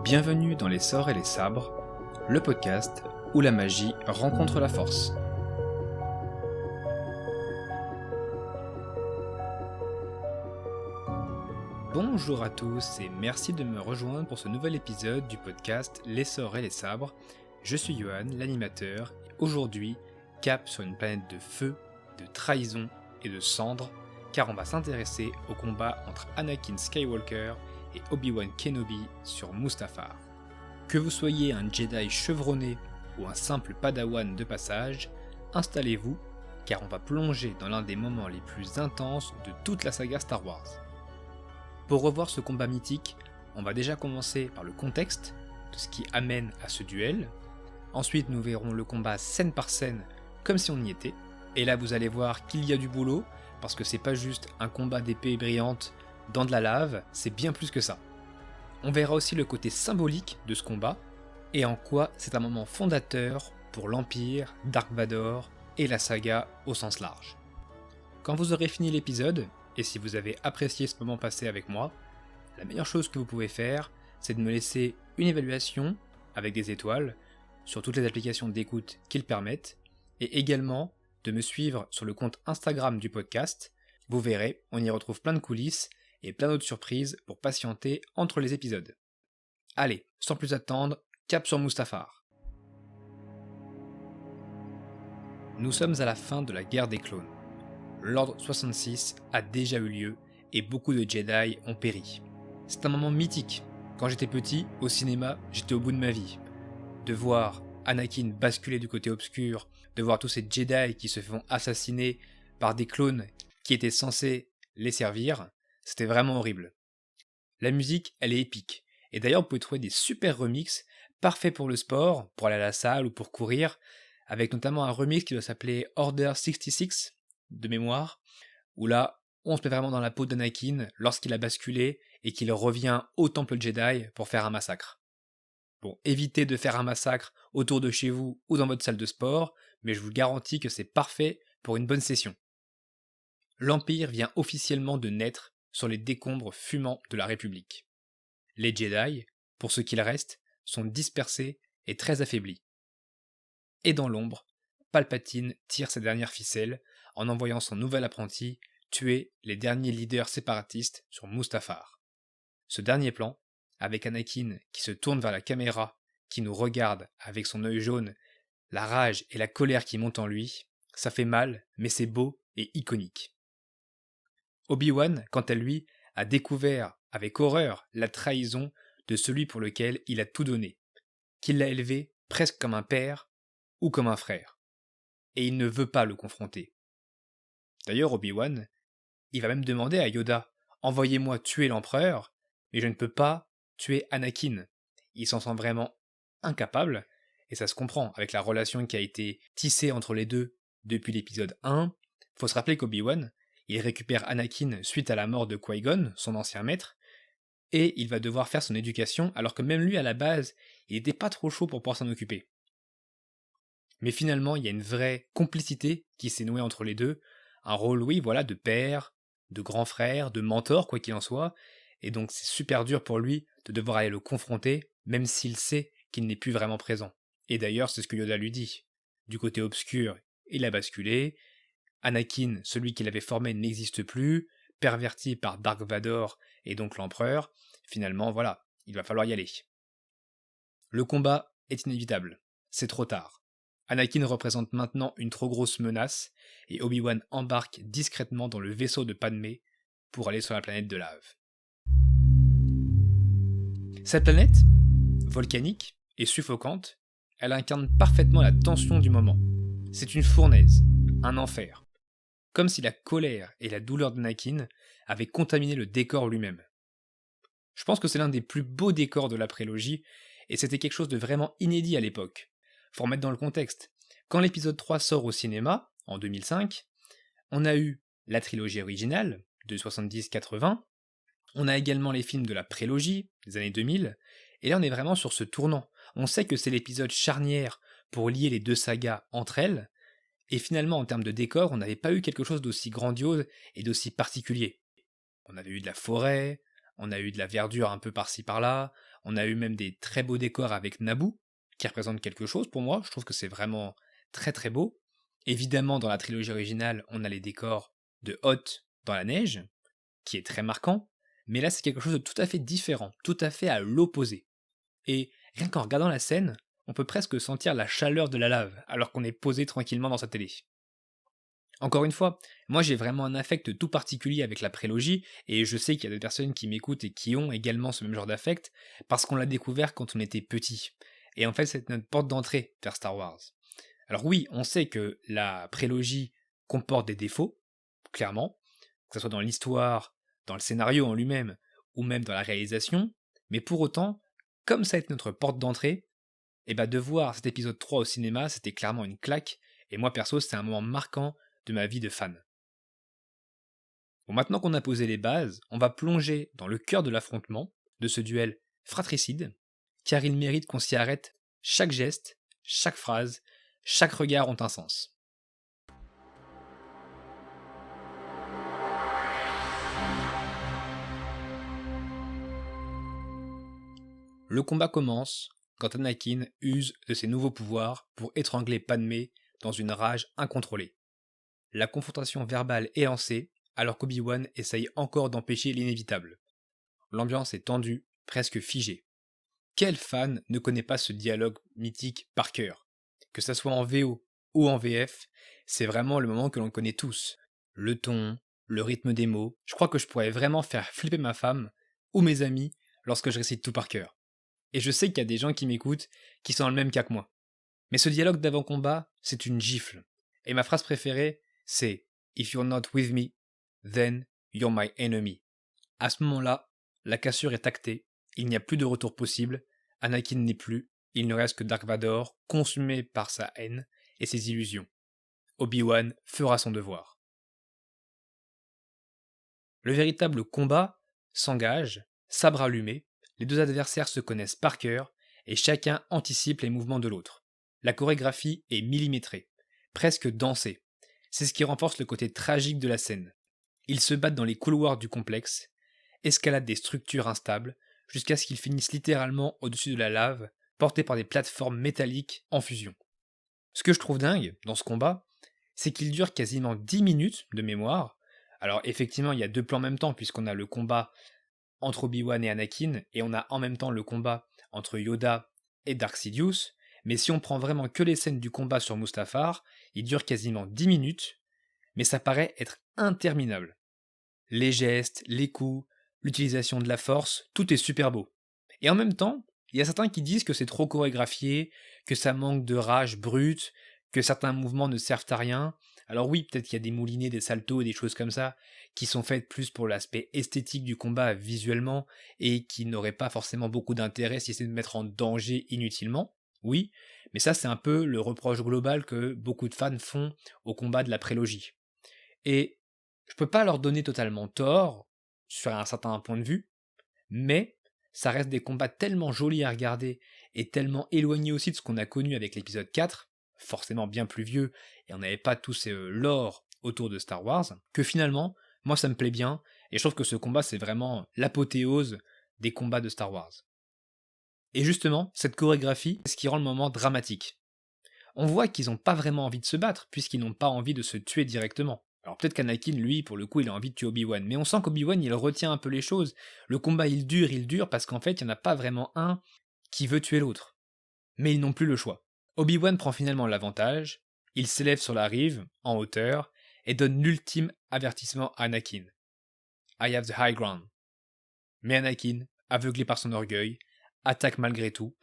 Bienvenue dans Les Sorts et les Sabres, le podcast où la magie rencontre la force. Bonjour à tous et merci de me rejoindre pour ce nouvel épisode du podcast Les Sorts et les Sabres. Je suis Johan, l'animateur, et aujourd'hui, cap sur une planète de feu, de trahison et de cendres, car on va s'intéresser au combat entre Anakin Skywalker et Obi-Wan Kenobi sur Mustafar. Que vous soyez un Jedi chevronné ou un simple Padawan de passage, installez-vous, car on va plonger dans l'un des moments les plus intenses de toute la saga Star Wars. Pour revoir ce combat mythique, on va déjà commencer par le contexte de ce qui amène à ce duel. Ensuite, nous verrons le combat scène par scène, comme si on y était. Et là, vous allez voir qu'il y a du boulot, parce que c'est pas juste un combat d'épée brillante dans de la lave, c'est bien plus que ça. On verra aussi le côté symbolique de ce combat, et en quoi c'est un moment fondateur pour l'Empire, Dark Vador et la saga au sens large. Quand vous aurez fini l'épisode, et si vous avez apprécié ce moment passé avec moi, la meilleure chose que vous pouvez faire, c'est de me laisser une évaluation avec des étoiles sur toutes les applications d'écoute qui le permettent, et également de me suivre sur le compte Instagram du podcast. Vous verrez, on y retrouve plein de coulisses et plein d'autres surprises pour patienter entre les épisodes. Allez, sans plus attendre, cap sur Mustafar. Nous sommes à la fin de la guerre des clones. L'Ordre 66 a déjà eu lieu et beaucoup de Jedi ont péri. C'est un moment mythique. Quand j'étais petit, au cinéma, j'étais au bout de ma vie. De voir Anakin basculer du côté obscur, de voir tous ces Jedi qui se font assassiner par des clones qui étaient censés les servir, c'était vraiment horrible. La musique, elle est épique. Et d'ailleurs, vous pouvez trouver des super remixes, parfaits pour le sport, pour aller à la salle ou pour courir, avec notamment un remix qui doit s'appeler Order 66, de mémoire, où là, on se met vraiment dans la peau d'Anakin lorsqu'il a basculé et qu'il revient au temple Jedi pour faire un massacre. Bon, évitez de faire un massacre autour de chez vous ou dans votre salle de sport, mais je vous garantis que c'est parfait pour une bonne session. L'Empire vient officiellement de naître sur les décombres fumants de la République. Les Jedi, pour ce qu'il reste, sont dispersés et très affaiblis. Et dans l'ombre, Palpatine tire ses dernières ficelles en envoyant son nouvel apprenti tuer les derniers leaders séparatistes sur Mustafar. Ce dernier plan, avec Anakin qui se tourne vers la caméra, qui nous regarde avec son œil jaune, la rage et la colère qui montent en lui, ça fait mal, mais c'est beau et iconique. Obi-Wan, quant à lui, a découvert avec horreur la trahison de celui pour lequel il a tout donné, qu'il l'a élevé presque comme un père ou comme un frère. Et il ne veut pas le confronter. D'ailleurs, Obi-Wan, il va même demander à Yoda « Envoyez-moi tuer l'empereur, mais je ne peux pas tuer Anakin ». Il s'en sent vraiment incapable, et ça se comprend avec la relation qui a été tissée entre les deux depuis l'épisode 1. Faut se rappeler qu'Obi-Wan, il récupère Anakin suite à la mort de Qui-Gon, son ancien maître, et il va devoir faire son éducation, alors que même lui, à la base, il n'était pas trop chaud pour pouvoir s'en occuper. Mais finalement, il y a une vraie complicité qui s'est nouée entre les deux, un rôle, oui, voilà, de père, de grand frère, de mentor, quoi qu'il en soit, et donc c'est super dur pour lui de devoir aller le confronter, même s'il sait qu'il n'est plus vraiment présent. Et d'ailleurs, c'est ce que Yoda lui dit. Du côté obscur, il a basculé, Anakin, celui qu'il avait formé, n'existe plus, perverti par Dark Vador et donc l'empereur, finalement, voilà, il va falloir y aller. Le combat est inévitable, c'est trop tard. Anakin représente maintenant une trop grosse menace, et Obi-Wan embarque discrètement dans le vaisseau de Padmé pour aller sur la planète de lave. Cette planète, volcanique et suffocante, elle incarne parfaitement la tension du moment. C'est une fournaise, un enfer. Comme si la colère et la douleur d'Anakin avaient contaminé le décor lui-même. Je pense que c'est l'un des plus beaux décors de la prélogie, et c'était quelque chose de vraiment inédit à l'époque. Faut remettre dans le contexte. Quand l'épisode 3 sort au cinéma, en 2005, on a eu la trilogie originale, de 70-80, on a également les films de la prélogie, des années 2000, et là on est vraiment sur ce tournant. On sait que c'est l'épisode charnière pour lier les deux sagas entre elles, et finalement en termes de décor, on n'avait pas eu quelque chose d'aussi grandiose et d'aussi particulier. On avait eu de la forêt, on a eu de la verdure un peu par-ci par-là, On a eu même des très beaux décors avec Naboo, qui représente quelque chose pour moi. Je trouve que c'est vraiment très très beau. Évidemment, dans la trilogie originale, on a les décors de Hoth dans la neige, qui est très marquant. Mais là, c'est quelque chose de tout à fait différent, tout à fait à l'opposé. Et rien qu'en regardant la scène, on peut presque sentir la chaleur de la lave, alors qu'on est posé tranquillement dans sa télé. Encore une fois, moi j'ai vraiment un affect tout particulier avec la prélogie, et je sais qu'il y a des personnes qui m'écoutent et qui ont également ce même genre d'affect, parce qu'on l'a découvert quand on était petit. Et en fait, c'est notre porte d'entrée vers Star Wars. Alors oui, on sait que la prélogie comporte des défauts, clairement, que ce soit dans l'histoire, dans le scénario en lui-même, ou même dans la réalisation, mais pour autant, comme ça a été notre porte d'entrée, et bah de voir cet épisode 3 au cinéma, c'était clairement une claque, et moi perso, c'était un moment marquant de ma vie de fan. Bon, maintenant qu'on a posé les bases, on va plonger dans le cœur de l'affrontement, de ce duel fratricide, car il mérite qu'on s'y arrête. Chaque geste, chaque phrase, chaque regard ont un sens. Le combat commence quand Anakin use de ses nouveaux pouvoirs pour étrangler Padmé dans une rage incontrôlée. La confrontation verbale est lancée, alors qu'Obi-Wan essaye encore d'empêcher l'inévitable. L'ambiance est tendue, presque figée. Quel fan ne connaît pas ce dialogue mythique par cœur? Que ça soit en VO ou en VF, c'est vraiment le moment que l'on connaît tous. Le ton, le rythme des mots, je crois que je pourrais vraiment faire flipper ma femme ou mes amis lorsque je récite tout par cœur. Et je sais qu'il y a des gens qui m'écoutent qui sont dans le même cas que moi. Mais ce dialogue d'avant-combat, c'est une gifle. Et ma phrase préférée, c'est If you're not with me, then you're my enemy. À ce moment-là, la cassure est actée, il n'y a plus de retour possible, Anakin n'est plus, il ne reste que Dark Vador, consumé par sa haine et ses illusions. Obi-Wan fera son devoir. Le véritable combat s'engage, sabre allumé, les deux adversaires se connaissent par cœur et chacun anticipe les mouvements de l'autre. La chorégraphie est millimétrée, presque dansée. C'est ce qui renforce le côté tragique de la scène. Ils se battent dans les couloirs du complexe, escaladent des structures instables, jusqu'à ce qu'ils finissent littéralement au-dessus de la lave, portés par des plateformes métalliques en fusion. Ce que je trouve dingue dans ce combat, c'est qu'il dure quasiment 10 minutes de mémoire. Alors effectivement, il y a deux plans en même temps, puisqu'on a le combat entre Obi-Wan et Anakin, et on a en même temps le combat entre Yoda et Dark Sidious, mais si on prend vraiment que les scènes du combat sur Mustafar, il dure quasiment 10 minutes, mais ça paraît être interminable. Les gestes, les coups, l'utilisation de la force, tout est super beau. Et en même temps, il y a certains qui disent que c'est trop chorégraphié, que ça manque de rage brute, que certains mouvements ne servent à rien. Alors oui, peut-être qu'il y a des moulinets, des saltos et des choses comme ça, qui sont faites plus pour l'aspect esthétique du combat visuellement, et qui n'auraient pas forcément beaucoup d'intérêt si c'est de mettre en danger inutilement. Oui, mais ça c'est un peu le reproche global que beaucoup de fans font au combat de la prélogie. Et je peux pas leur donner totalement tort, sur un certain point de vue, mais ça reste des combats tellement jolis à regarder et tellement éloignés aussi de ce qu'on a connu avec l'épisode 4, forcément bien plus vieux, et on n'avait pas tous ces lore autour de Star Wars, que finalement, moi ça me plaît bien, et je trouve que ce combat c'est vraiment l'apothéose des combats de Star Wars. Et justement, cette chorégraphie, c'est ce qui rend le moment dramatique. On voit qu'ils n'ont pas vraiment envie de se battre, puisqu'ils n'ont pas envie de se tuer directement. Alors peut-être qu'Anakin, lui, pour le coup, il a envie de tuer Obi-Wan, mais on sent qu'Obi-Wan, il retient un peu les choses. Le combat, il dure, parce qu'en fait, il n'y en a pas vraiment un qui veut tuer l'autre. Mais ils n'ont plus le choix. Obi-Wan prend finalement l'avantage, il s'élève sur la rive, en hauteur, et donne l'ultime avertissement à Anakin. I have the high ground. Mais Anakin, aveuglé par son orgueil, attaque malgré tout,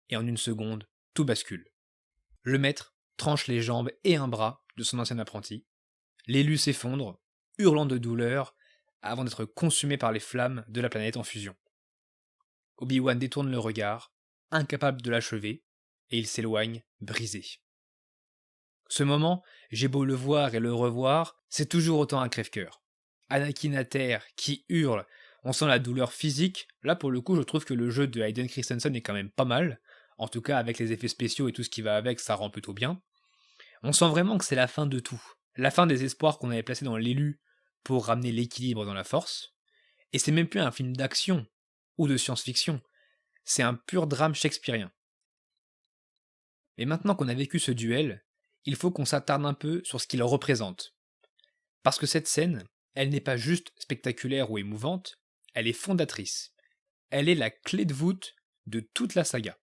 et en une seconde, tout bascule. Le maître tranche les jambes et un bras de son ancien apprenti. L'élu s'effondre, hurlant de douleur, avant d'être consumé par les flammes de la planète en fusion. Obi-Wan détourne le regard, incapable de l'achever, et il s'éloigne, brisé. Ce moment, j'ai beau le voir et le revoir, c'est toujours autant un crève-cœur. Anakin à terre, qui hurle, on sent la douleur physique. Là, pour le coup, je trouve que le jeu de Hayden Christensen est quand même pas mal. En tout cas, avec les effets spéciaux et tout ce qui va avec, ça rend plutôt bien. On sent vraiment que c'est la fin de tout. La fin des espoirs qu'on avait placés dans l'élu pour ramener l'équilibre dans la force. Et c'est même plus un film d'action ou de science-fiction. c'est un pur drame shakespearien. Mais maintenant qu'on a vécu ce duel, il faut qu'on s'attarde un peu sur ce qu'il représente. Parce que cette scène, elle n'est pas juste spectaculaire ou émouvante, elle est fondatrice. Elle est la clé de voûte de toute la saga.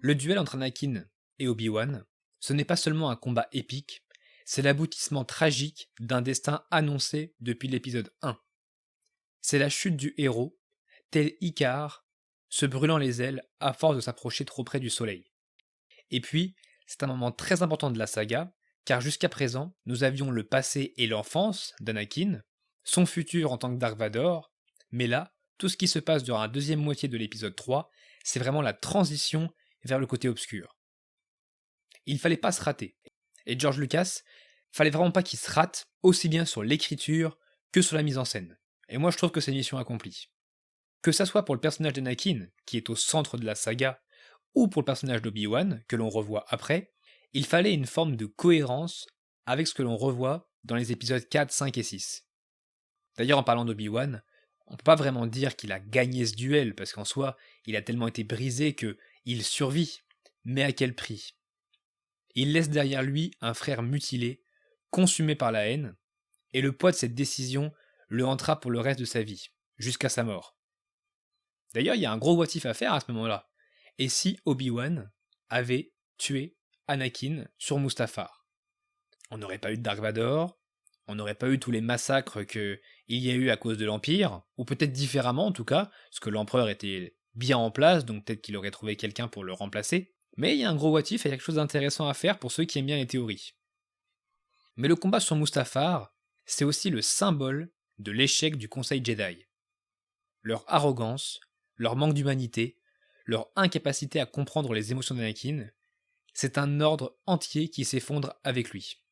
Le duel entre Anakin et Obi-Wan, ce n'est pas seulement un combat épique, c'est l'aboutissement tragique d'un destin annoncé depuis l'épisode 1. C'est la chute du héros, tel Icare, se brûlant les ailes à force de s'approcher trop près du soleil. Et puis, c'est un moment très important de la saga, car jusqu'à présent, nous avions le passé et l'enfance d'Anakin, son futur en tant que Dark Vador, mais là, tout ce qui se passe durant la deuxième moitié de l'épisode 3, c'est vraiment la transition vers le côté obscur. Il fallait pas se rater. Et George Lucas, fallait vraiment pas qu'il se rate, aussi bien sur l'écriture que sur la mise en scène. Et moi je trouve que c'est une mission accomplie. Que ça soit pour le personnage d'Anakin, qui est au centre de la saga, ou pour le personnage d'Obi-Wan, que l'on revoit après, il fallait une forme de cohérence avec ce que l'on revoit dans les épisodes 4, 5 et 6. D'ailleurs, en parlant d'Obi-Wan, on peut pas vraiment dire qu'il a gagné ce duel, parce qu'en soi, il a tellement été brisé que il survit. Mais à quel prix? Il laisse derrière lui un frère mutilé, consumé par la haine, et le poids de cette décision le hantera pour le reste de sa vie, jusqu'à sa mort. D'ailleurs, il y a un gros what if à faire à ce moment-là. Et si Obi-Wan avait tué Anakin sur Mustafar? On n'aurait pas eu de Dark Vador, on n'aurait pas eu tous les massacres qu'il y a eu à cause de l'Empire, ou peut-être différemment en tout cas, parce que l'Empereur était bien en place, donc peut-être qu'il aurait trouvé quelqu'un pour le remplacer. Mais il y a un gros what if et il y a quelque chose d'intéressant à faire pour ceux qui aiment bien les théories. Mais le combat sur Mustafar, c'est aussi le symbole de l'échec du Conseil Jedi. Leur arrogance, leur manque d'humanité, leur incapacité à comprendre les émotions d'Anakin, c'est un ordre entier qui s'effondre avec lui.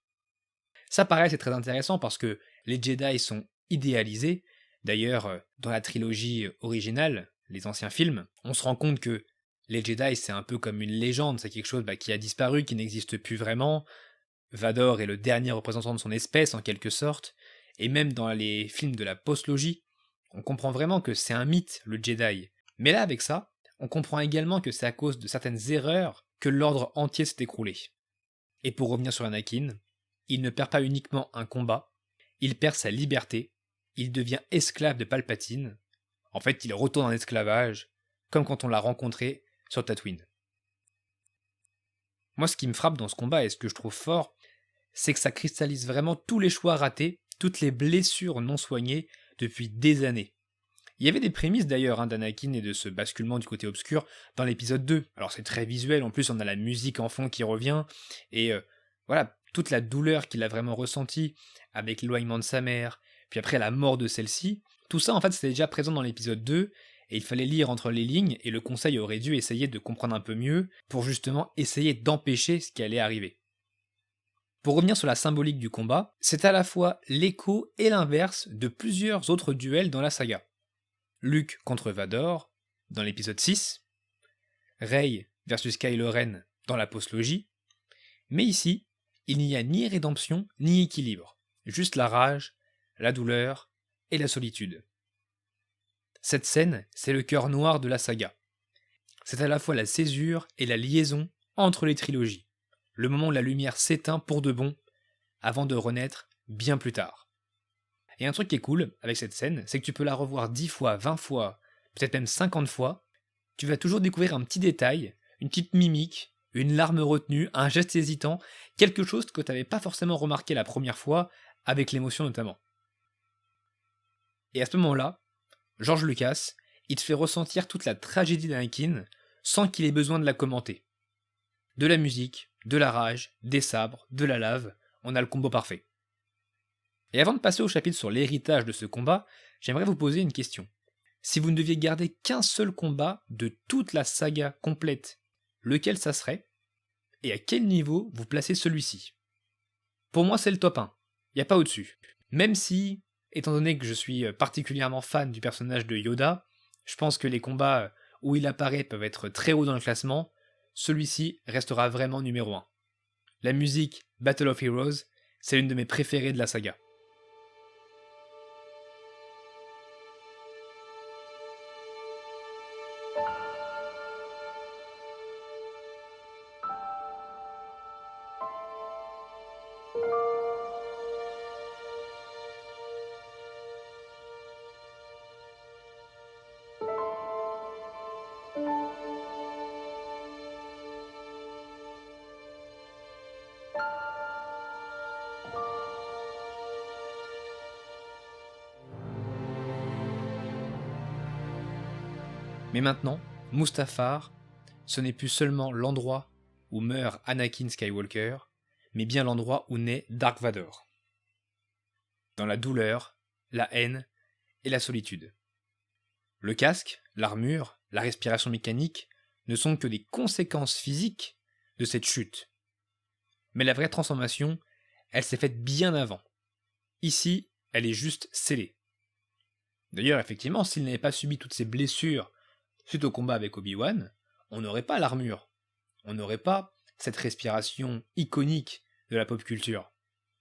Ça pareil, c'est très intéressant parce que les Jedi sont idéalisés. D'ailleurs, dans la trilogie originale, les anciens films, on se rend compte que les Jedi, c'est un peu comme une légende, c'est quelque chose qui a disparu, qui n'existe plus vraiment. Vador est le dernier représentant de son espèce, en quelque sorte, et même dans les films de la postlogie, on comprend vraiment que c'est un mythe, le Jedi. Mais là, avec ça, on comprend également que c'est à cause de certaines erreurs que l'ordre entier s'est écroulé. Et pour revenir sur Anakin, il ne perd pas uniquement un combat, il perd sa liberté, il devient esclave de Palpatine. En fait, il retourne en esclavage, comme quand on l'a rencontré sur Tatooine. Moi, ce qui me frappe dans ce combat et ce que je trouve fort, c'est que ça cristallise vraiment tous les choix ratés, toutes les blessures non soignées depuis des années. Il y avait des prémices d'ailleurs d'Anakin et de ce basculement du côté obscur dans l'épisode 2. Alors c'est très visuel, en plus on a la musique en fond qui revient, et voilà, toute la douleur qu'il a vraiment ressentie avec l'éloignement de sa mère, puis après la mort de celle-ci, tout ça en fait c'était déjà présent dans l'épisode 2, et il fallait lire entre les lignes, et le conseil aurait dû essayer de comprendre un peu mieux, pour justement essayer d'empêcher ce qui allait arriver. Pour revenir sur la symbolique du combat, c'est à la fois l'écho et l'inverse de plusieurs autres duels dans la saga. Luke contre Vador, dans l'épisode 6, Rey versus Kylo Ren dans la postlogie, mais ici, il n'y a ni rédemption ni équilibre, juste la rage, la douleur et la solitude. Cette scène, c'est le cœur noir de la saga. C'est à la fois la césure et la liaison entre les trilogies, le moment où la lumière s'éteint pour de bon, avant de renaître bien plus tard. Et un truc qui est cool avec cette scène, c'est que tu peux la revoir 10 fois, 20 fois, peut-être même 50 fois, tu vas toujours découvrir un petit détail, une petite mimique, une larme retenue, un geste hésitant, quelque chose que tu n'avais pas forcément remarqué la première fois, avec l'émotion notamment. Et à ce moment-là, George Lucas, il te fait ressentir toute la tragédie d'Anakin sans qu'il ait besoin de la commenter. De la musique, de la rage, des sabres, de la lave, on a le combo parfait. Et avant de passer au chapitre sur l'héritage de ce combat, j'aimerais vous poser une question. Si vous ne deviez garder qu'un seul combat de toute la saga complète, lequel ça serait? Et à quel niveau vous placez celui-ci? Pour moi, c'est le top 1. Il n'y a pas au-dessus. Même si, étant donné que je suis particulièrement fan du personnage de Yoda, je pense que les combats où il apparaît peuvent être très hauts dans le classement, celui-ci restera vraiment numéro 1. La musique Battle of Heroes, c'est l'une de mes préférées de la saga. Mais maintenant, Mustafar, ce n'est plus seulement l'endroit où meurt Anakin Skywalker, mais bien l'endroit où naît Dark Vador. Dans la douleur, la haine et la solitude. Le casque, l'armure, la respiration mécanique ne sont que des conséquences physiques de cette chute. Mais la vraie transformation, elle s'est faite bien avant. Ici, elle est juste scellée. D'ailleurs, effectivement, s'il n'avait pas subi toutes ces blessures suite au combat avec Obi-Wan, on n'aurait pas l'armure. On n'aurait pas cette respiration iconique de la pop culture.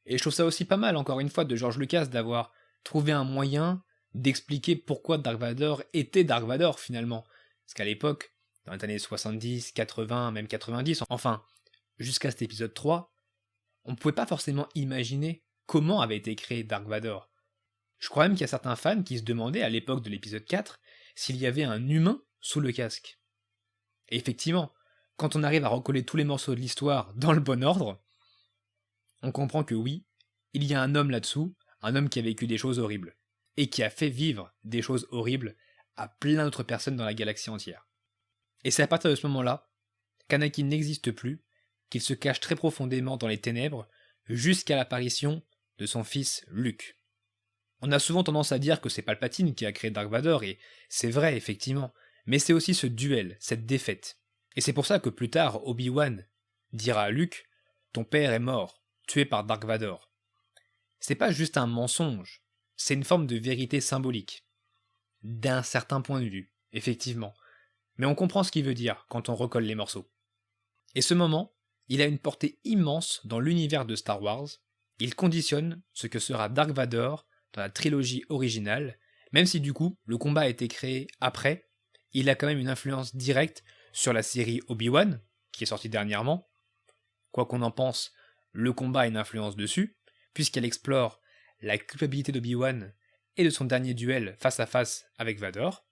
Et je trouve ça aussi pas mal, encore une fois, de George Lucas d'avoir trouvé un moyen d'expliquer pourquoi Dark Vador était Dark Vador finalement. Parce qu'à l'époque, dans les années 70, 80, même 90, enfin, jusqu'à cet épisode 3, on ne pouvait pas forcément imaginer comment avait été créé Dark Vador. Je crois même qu'il y a certains fans qui se demandaient à l'époque de l'épisode 4 s'il y avait un humain sous le casque. Et effectivement, quand on arrive à recoller tous les morceaux de l'histoire dans le bon ordre, on comprend que oui, il y a un homme là-dessous, un homme qui a vécu des choses horribles, et qui a fait vivre des choses horribles à plein d'autres personnes dans la galaxie entière. Et c'est à partir de ce moment-là qu'Anakin n'existe plus, qu'il se cache très profondément dans les ténèbres, jusqu'à l'apparition de son fils Luke. On a souvent tendance à dire que c'est Palpatine qui a créé Dark Vador, et c'est vrai, effectivement, mais c'est aussi ce duel, cette défaite. Et c'est pour ça que plus tard, Obi-Wan dira à Luke « Ton père est mort, tué par Dark Vador ». C'est pas juste un mensonge, c'est une forme de vérité symbolique. D'un certain point de vue, effectivement. Mais on comprend ce qu'il veut dire quand on recolle les morceaux. Et ce moment, il a une portée immense dans l'univers de Star Wars. Il conditionne ce que sera Dark Vador dans la trilogie originale, même si du coup, le combat a été créé après, il a quand même une influence directe sur la série Obi-Wan, qui est sortie dernièrement. Quoi qu'on en pense, le combat a une influence dessus, puisqu'elle explore la culpabilité d'Obi-Wan et de son dernier duel face à face avec Vador.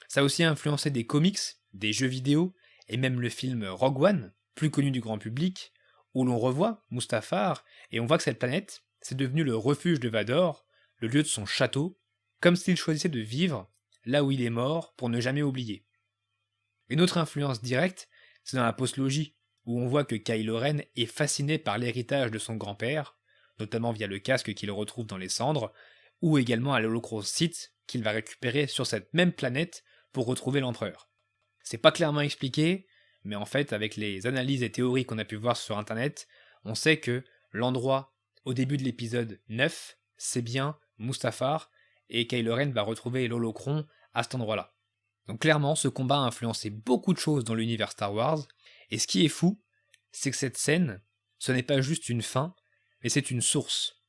Ça a aussi influencé des comics, des jeux vidéo, et même le film Rogue One, plus connu du grand public, où l'on revoit Mustafar, et on voit que cette planète, c'est devenu le refuge de Vador, le lieu de son château, comme s'il choisissait de vivre là où il est mort pour ne jamais oublier. Une autre influence directe, c'est dans la postlogie, où on voit que Kylo Ren est fasciné par l'héritage de son grand-père, notamment via le casque qu'il retrouve dans les cendres, ou également à l'Holocron Sith qu'il va récupérer sur cette même planète pour retrouver l'empereur. C'est pas clairement expliqué, mais en fait, avec les analyses et théories qu'on a pu voir sur internet, on sait que l'endroit au début de l'épisode 9, c'est bien Mustafar, et Kylo Ren va retrouver l'Holocron à cet endroit-là. Donc clairement, ce combat a influencé beaucoup de choses dans l'univers Star Wars, et ce qui est fou, c'est que cette scène, ce n'est pas juste une fin, mais c'est une source.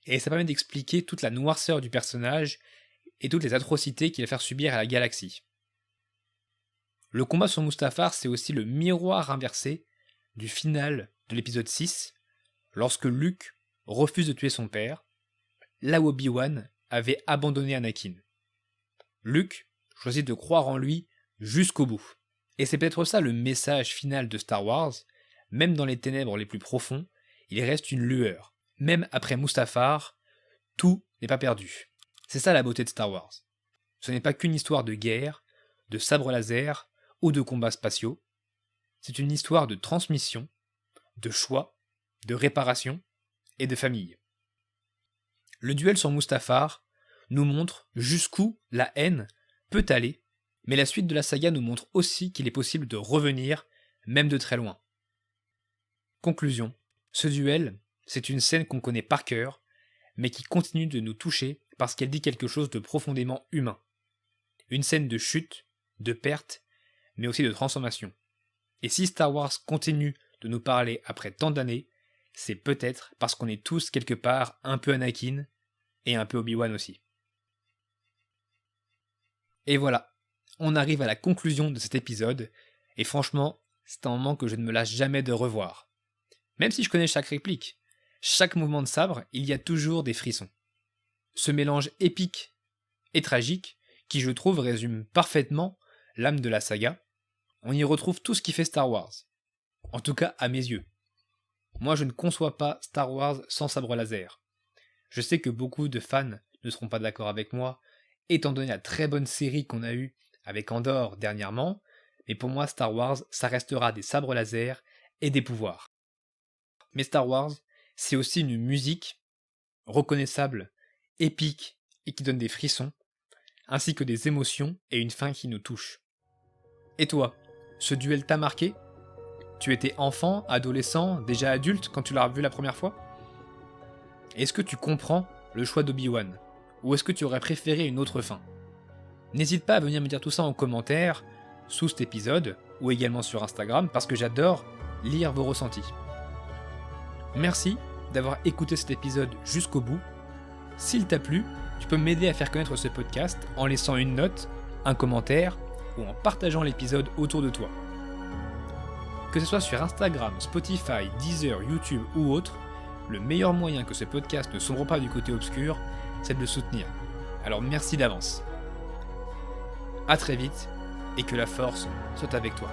Et ça permet d'expliquer toute la noirceur du personnage et toutes les atrocités qu'il va faire subir à la galaxie. Le combat sur Mustafar, c'est aussi le miroir inversé du final de l'épisode 6, lorsque Luke refuse de tuer son père, là où Obi-Wan avait abandonné Anakin. Luke choisit de croire en lui jusqu'au bout. Et c'est peut-être ça le message final de Star Wars, même dans les ténèbres les plus profonds, il reste une lueur. Même après Mustafar, tout n'est pas perdu. C'est ça la beauté de Star Wars. Ce n'est pas qu'une histoire de guerre, de sabre laser ou de combats spatiaux. C'est une histoire de transmission, de choix, de réparation et de famille. Le duel sur Mustafar nous montre jusqu'où la haine peut aller, mais la suite de la saga nous montre aussi qu'il est possible de revenir, même de très loin. Conclusion. Ce duel, c'est une scène qu'on connaît par cœur, mais qui continue de nous toucher parce qu'elle dit quelque chose de profondément humain. Une scène de chute, de perte, mais aussi de transformation. Et si Star Wars continue de nous parler après tant d'années, c'est peut-être parce qu'on est tous quelque part un peu Anakin et un peu Obi-Wan aussi. Et voilà, on arrive à la conclusion de cet épisode, et franchement, c'est un moment que je ne me lâche jamais de revoir. Même si je connais chaque réplique, chaque mouvement de sabre, il y a toujours des frissons. Ce mélange épique et tragique, qui je trouve résume parfaitement l'âme de la saga, on y retrouve tout ce qui fait Star Wars. En tout cas à mes yeux. Moi je ne conçois pas Star Wars sans sabre laser. Je sais que beaucoup de fans ne seront pas d'accord avec moi, étant donné la très bonne série qu'on a eue avec Andor dernièrement, mais pour moi Star Wars, ça restera des sabres laser et des pouvoirs. Mais Star Wars, c'est aussi une musique reconnaissable, épique et qui donne des frissons, ainsi que des émotions et une fin qui nous touche. Et toi, ce duel t'a marqué ? Tu étais enfant, adolescent, déjà adulte quand tu l'as vu la première fois ? Est-ce que tu comprends le choix d'Obi-Wan ? Ou est-ce que tu aurais préféré une autre fin ? N'hésite pas à venir me dire tout ça en commentaire, sous cet épisode, ou également sur Instagram, parce que j'adore lire vos ressentis. Merci d'avoir écouté cet épisode jusqu'au bout. S'il t'a plu, tu peux m'aider à faire connaître ce podcast en laissant une note, un commentaire, ou en partageant l'épisode autour de toi. Que ce soit sur Instagram, Spotify, Deezer, YouTube ou autre, le meilleur moyen que ce podcast ne sombre pas du côté obscur, c'est de le soutenir. Alors merci d'avance. A très vite, et que la force soit avec toi.